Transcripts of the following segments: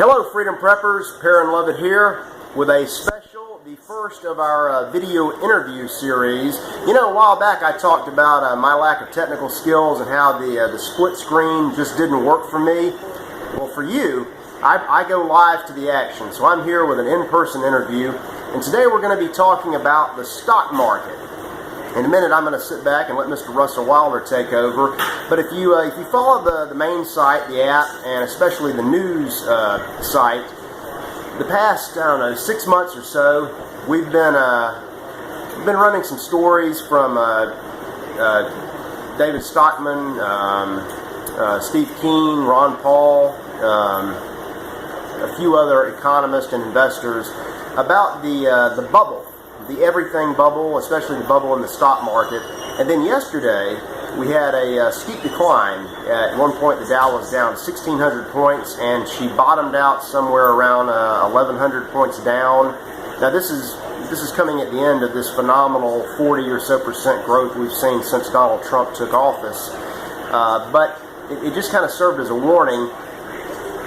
Hello Freedom Preppers, Perrin Lovett here with a special, the first of our video interview series. You know, a while back I talked about my lack of technical skills and how the split screen just didn't work for me. Well, for you, I go live to the action, so I'm here with an in-person interview, and today we're going to be talking about the stock market. In a minute, I'm going to sit back and let Mr. Russell Wilder take over. But if you follow the main site, the app, and especially the news site, the past, 6 months or so, we've been running some stories from David Stockman, Steve Keen, Ron Paul, a few other economists and investors about the bubble. The everything bubble, especially the bubble in the stock market. And then yesterday, we had a steep decline. At one point, the Dow was down 1,600 points, and she bottomed out somewhere around 1,100 points down. Now, this is coming at the end of this phenomenal 40 or so % growth we've seen since Donald Trump took office. But it just kind of served as a warning.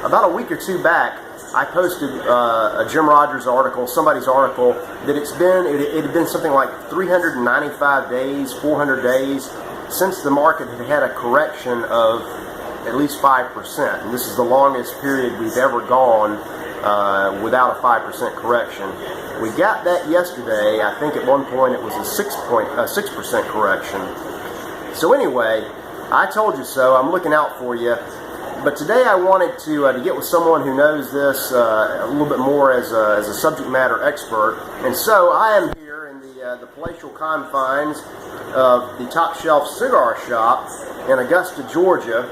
About a week or two back, I posted a Jim Rogers article, somebody's article, that it had been something like 395 days, 400 days, since the market had had a correction of at least 5%. And this is the longest period we've ever gone without a 5% correction. We got that yesterday. I think at one point it was a 6% correction. So anyway, I told you so. I'm looking out for you. But today I wanted to get with someone who knows this a little bit more as a subject matter expert. And so I am here in the palatial confines of the Top Shelf Cigar Shop in Augusta, Georgia.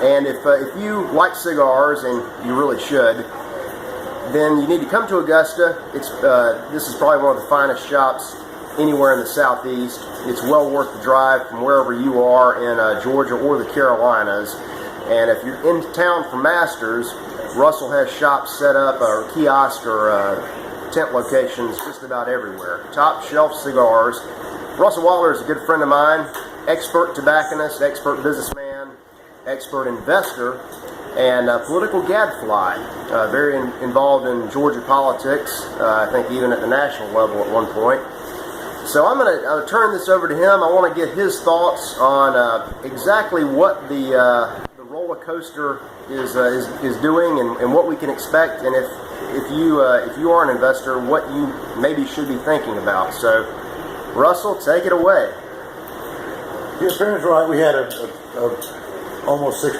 And if you like cigars, and you really should, then you need to come to Augusta. This is probably one of the finest shops anywhere in the Southeast. It's well worth the drive from wherever you are in Georgia or the Carolinas. And if you're in town for Masters, Russell has shops set up, or kiosk, or tent locations just about everywhere. Top Shelf Cigars. Russell Wilder is a good friend of mine, expert tobacconist, expert businessman, expert investor, and political gadfly. Very involved in Georgia politics, I think even at the national level at one point. So I'm going to turn this over to him. I want to get his thoughts on exactly what the roller coaster is doing and what we can expect, and if you are an investor, what you maybe should be thinking about. So, Russell, take it away. Your Perrin's right. We had a almost 6%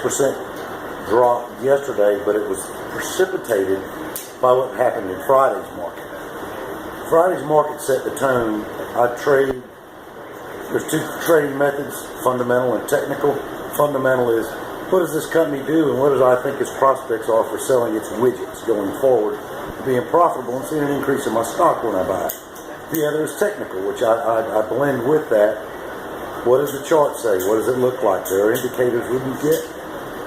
drop yesterday, but it was precipitated by what happened in Friday's market. Friday's market set the tone. There's two trading methods, fundamental and technical. Fundamental is, what does this company do, and what does I think its prospects are for selling its widgets going forward, being profitable and seeing an increase in my stock when I buy it. The other is technical, which I blend with that. What does the chart say? What does it look like? There are indicators when you get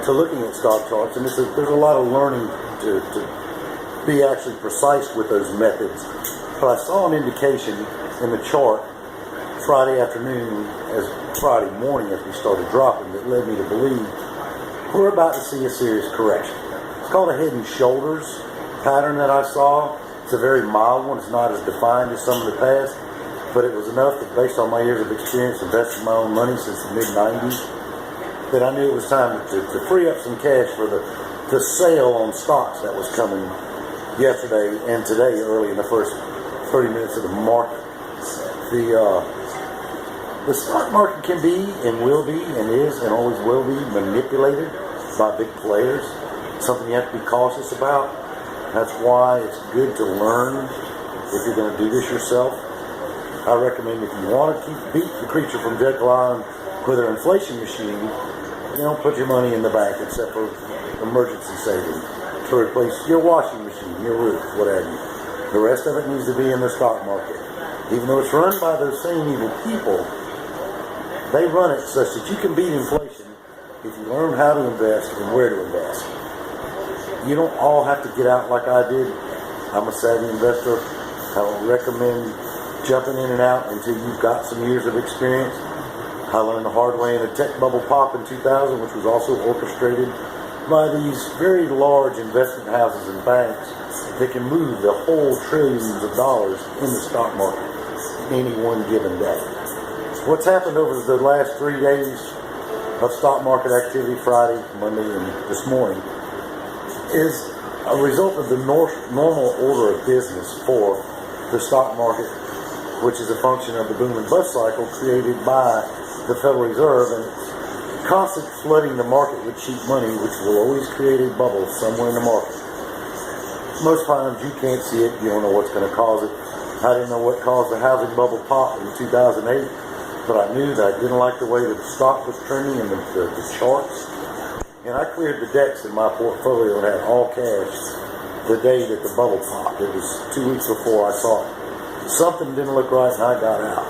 to looking at stock charts, and there's a lot of learning to be actually precise with those methods. But I saw an indication in the chart Friday afternoon, Friday morning as we started dropping, that led me to believe we're about to see a serious correction. It's called a head and shoulders pattern that I saw. It's a very mild one. It's not as defined as some of the past, but it was enough that, based on my years of experience investing my own money since the mid-90s, that I knew it was time to free up some cash for the sale on stocks that was coming yesterday and today early in the first 30 minutes of the market. The stock market can be and will be and is and always will be manipulated by big players. Something you have to be cautious about. That's why it's good to learn if you're going to do this yourself. I recommend, if you want to beat the creature from Jekyll Island with an inflation machine, you don't put your money in the bank except for emergency savings to replace your washing machine, your roof, what have you. The rest of it needs to be in the stock market. Even though it's run by those same evil people, they run it such that you can beat inflation if you learn how to invest and where to invest. You don't all have to get out like I did. I'm a savvy investor. I don't recommend jumping in and out until you've got some years of experience. I learned the hard way in a tech bubble pop in 2000, which was also orchestrated by these very large investment houses and banks that can move the whole trillions of dollars in the stock market any one given day. What's happened over the last 3 days of stock market activity, Friday, Monday, and this morning, is a result of the normal order of business for the stock market, which is a function of the boom and bust cycle created by the Federal Reserve and constant flooding the market with cheap money, which will always create a bubble somewhere in the market. Most times you can't see it, you don't know what's going to cause it. I didn't know what caused the housing bubble pop in 2008, but I knew that I didn't like the way that the stock was trending and the charts. And I cleared the decks in my portfolio and had all cash the day that the bubble popped. It was 2 weeks before I saw it. Something didn't look right and I got out.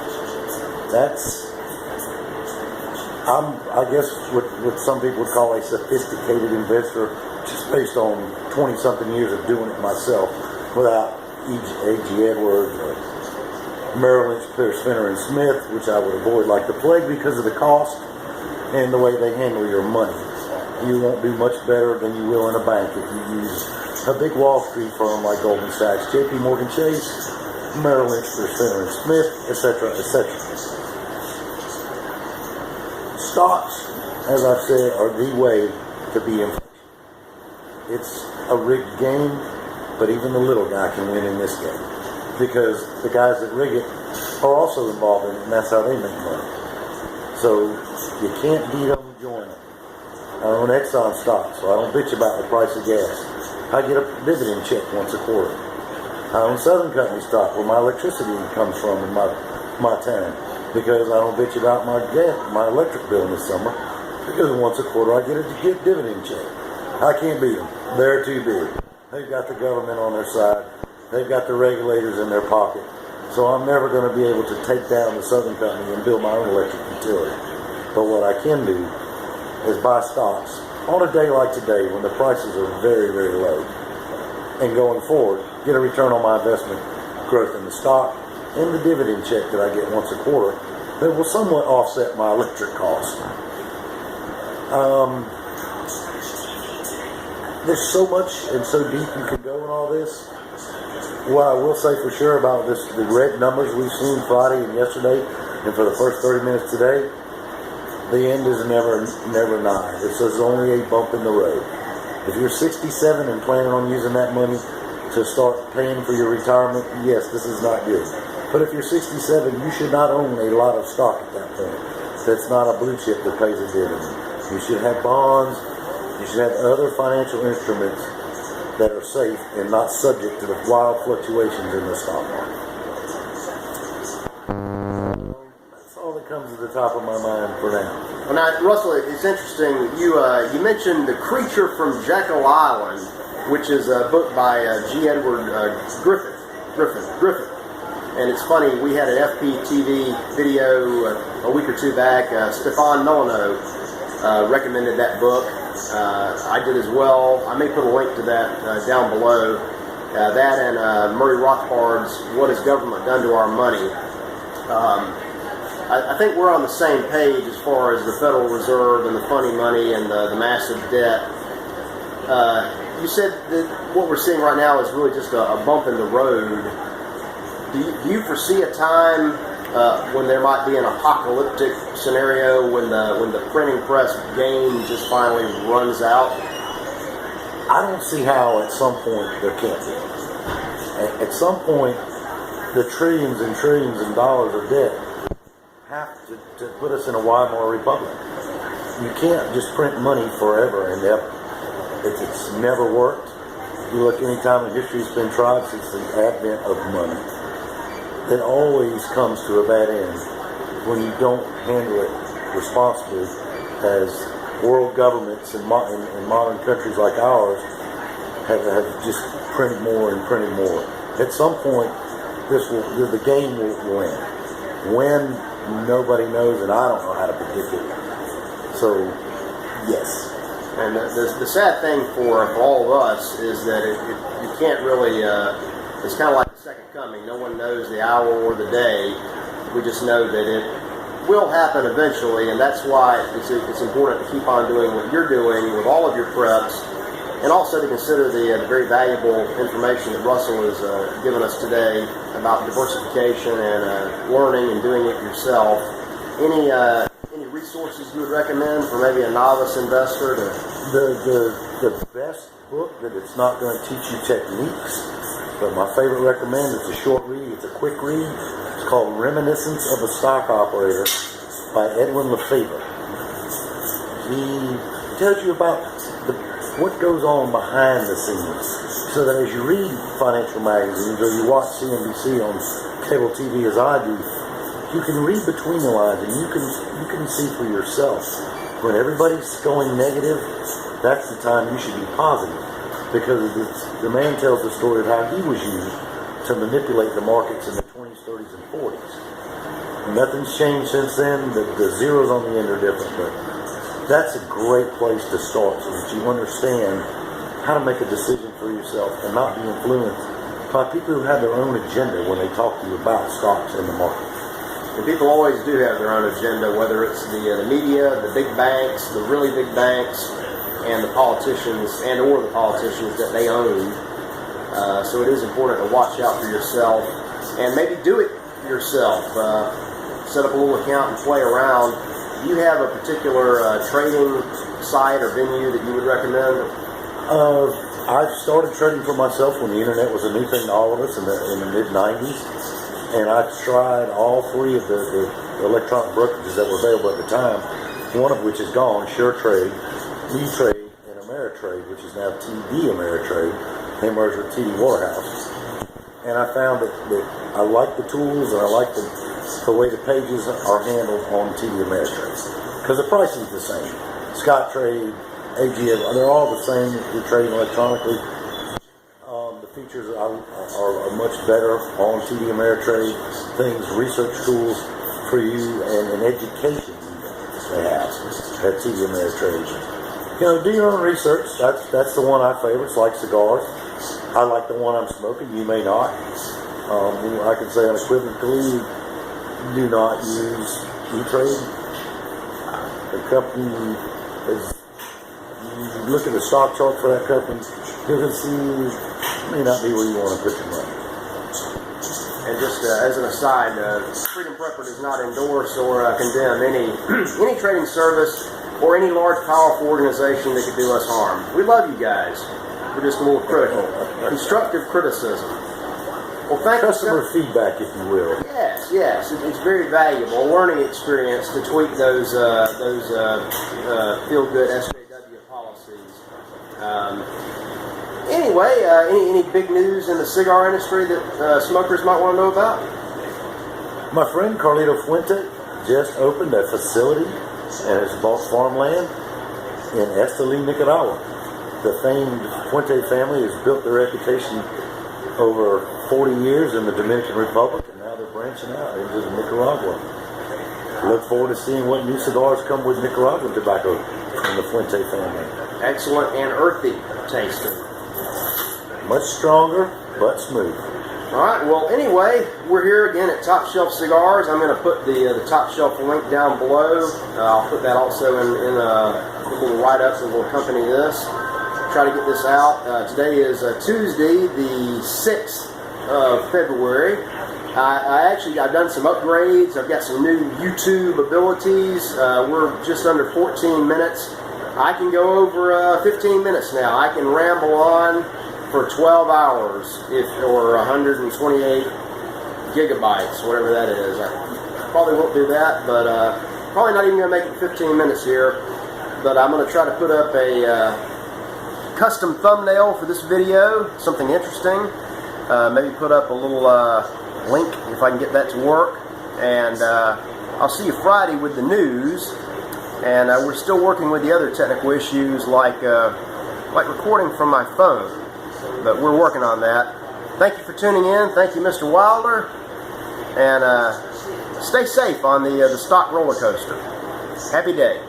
I guess what some people would call a sophisticated investor, just based on 20-something years of doing it myself without A.G. Edwards or Merrill Lynch, Pierce, Fenner, and Smith, which I would avoid like the plague because of the cost and the way they handle your money. You won't do much better than you will in a bank if you use a big Wall Street firm like Goldman Sachs, J.P. Morgan Chase, Merrill Lynch, Pierce, Fenner, and Smith, etc., etc. Stocks, as I've said, are the way to be inflation. It's a rigged game, but even the little guy can win in this game because the guys that rig it are also involved in it, and that's how they make money. So you can't beat them, join them. I own Exxon stock, so I don't bitch about the price of gas. I get a dividend check once a quarter. I own Southern Company stock, where my electricity comes from in my town, because I don't bitch about my electric bill in the summer, because once a quarter I get a dividend check. I can't beat them. They're too big. They've got the government on their side. They've got the regulators in their pocket. So I'm never going to be able to take down the Southern Company and build my own electric utility. But what I can do is buy stocks on a day like today when the prices are very, very low. And going forward, get a return on my investment, growth in the stock, and the dividend check that I get once a quarter that will somewhat offset my electric costs. There's so much and so deep you can go in all this. What I will say for sure about the red numbers we've seen Friday and yesterday, and for the first 30 minutes today, the end is never nigh. This is only a bump in the road. If you're 67 and planning on using that money to start paying for your retirement, yes, this is not good. But if you're 67, you should not own a lot of stock at that point. That's not a blue chip that pays a dividend. You should have bonds. You should have other financial instruments that are safe and not subject to the wild fluctuations in the stock market. That's all that comes to the top of my mind for now. Well, now, Russell, it's interesting. You mentioned The Creature from Jekyll Island, which is a book by G. Edward Griffith. And it's funny, we had an FPTV video a week or two back. Stefan Milano recommended that book. I did as well. I may put a link to that down below. That and Murray Rothbard's What Has Government Done to Our Money? I think we're on the same page as far as the Federal Reserve and the funny money and the massive debt. You said that what we're seeing right now is really just a bump in the road. Do you foresee a time when there might be an apocalyptic scenario when the printing press game just finally runs out? I don't see how at some point there can't be. At some point, the trillions and trillions of dollars of debt have to put us in a Weimar Republic. You can't just print money forever and ever. It's never worked. You look any time in history it's been tried since the advent of money. It always comes to a bad end when you don't handle it responsibly, as world governments in modern countries like ours have just printed more and printed more. At some point, the game will end. When, nobody knows, and I don't know how to predict it. So, yes. And the sad thing for all of us is that you can't really, it's kind of like the second coming. No one knows the hour or the day. We just know that will happen eventually, and that's why it's important to keep on doing what you're doing with all of your preps, and also to consider the very valuable information that Russell has given us today about diversification and learning and doing it yourself. Any resources you would recommend for maybe a novice investor? The best book that it's not going to teach you techniques, but my favorite recommend, it's a short read, it's a quick read. It's called Reminiscence of a Stock Operator by Edwin Lefebvre. He tells you about what goes on behind the scenes, so that as you read financial magazines or you watch CNBC on cable TV as I do, you can read between the lines and you can see for yourself. When everybody's going negative, that's the time you should be positive, because the man tells the story of how he was used to manipulate the markets in the 20s, 30s, and 40s. Nothing's changed since then. The zeros on the end are different, but that's a great place to start, so that you understand how to make a decision for yourself and not be influenced by people who have their own agenda when they talk to you about stocks in the market. And people always do have their own agenda, whether it's the media, the big banks, the really big banks, and the politicians or the politicians that they own. So it is important to watch out for yourself and maybe do it yourself. Set up a little account and play around. Do you have a particular trading site or venue that you would recommend? I started trading for myself when the internet was a new thing to all of us in the mid-90s. And I tried all three of the electronic brokerages that were available at the time, one of which is gone, SureTrade, E-Trade, and Ameritrade, which is now TD Ameritrade. They merged with TD Waterhouse. And I found that I like the tools and I like the way the pages are handled on TD Ameritrade. Because the pricing is the same. Scottrade, AGM, they're all the same. You're trading electronically. The features are much better on TD Ameritrade. Things, research tools for you, and education they have at TD Ameritrade. Do your own research. That's the one I favor. It's like cigars. I like the one I'm smoking. You may not. I can say unequivocally, do not use E-Trade. The company is. You look at the stock chart for that company, you can see may not be where you want to put your money. And just as an aside, Freedom Prepper does not endorse or condemn any trading service or any large, powerful organization that could do us harm. We love you guys. We're just a little critical. Constructive criticism. Well, thank you, customer feedback, if you will. Yes, it's very valuable. A learning experience to tweak those feel-good SJW policies. Anyway, any big news in the cigar industry that smokers might want to know about? My friend Carlito Fuente just opened a facility and has bought farmland in Esteli, Nicaragua. The famed Fuente family has built their reputation over 40 years in the Dominican Republic, and now they're branching out into Nicaragua. Look forward to seeing what new cigars come with Nicaraguan tobacco from the Fuente family. Excellent and earthy tasting. Much stronger, but smooth. All right. Well, anyway, we're here again at Top Shelf Cigars. I'm going to put the Top Shelf link down below. I'll put that also in a little write-up that will accompany this. Try to get this out. Today is Tuesday, the 6th of February. I've done some upgrades. I've got some new YouTube abilities. We're just under 14 minutes. I can go over 15 minutes now. I can ramble on for 12 hours or 128 gigabytes, whatever that is. I probably won't do that, but probably not even going to make it 15 minutes here. But I'm going to try to put up a custom thumbnail for this video, something interesting. Maybe put up a little link if I can get that to work. And I'll see you Friday with the news. And we're still working with the other technical issues like recording from my phone. But we're working on that. Thank you for tuning in. Thank you, Mr. Wilder. And stay safe on the stock roller coaster. Happy day.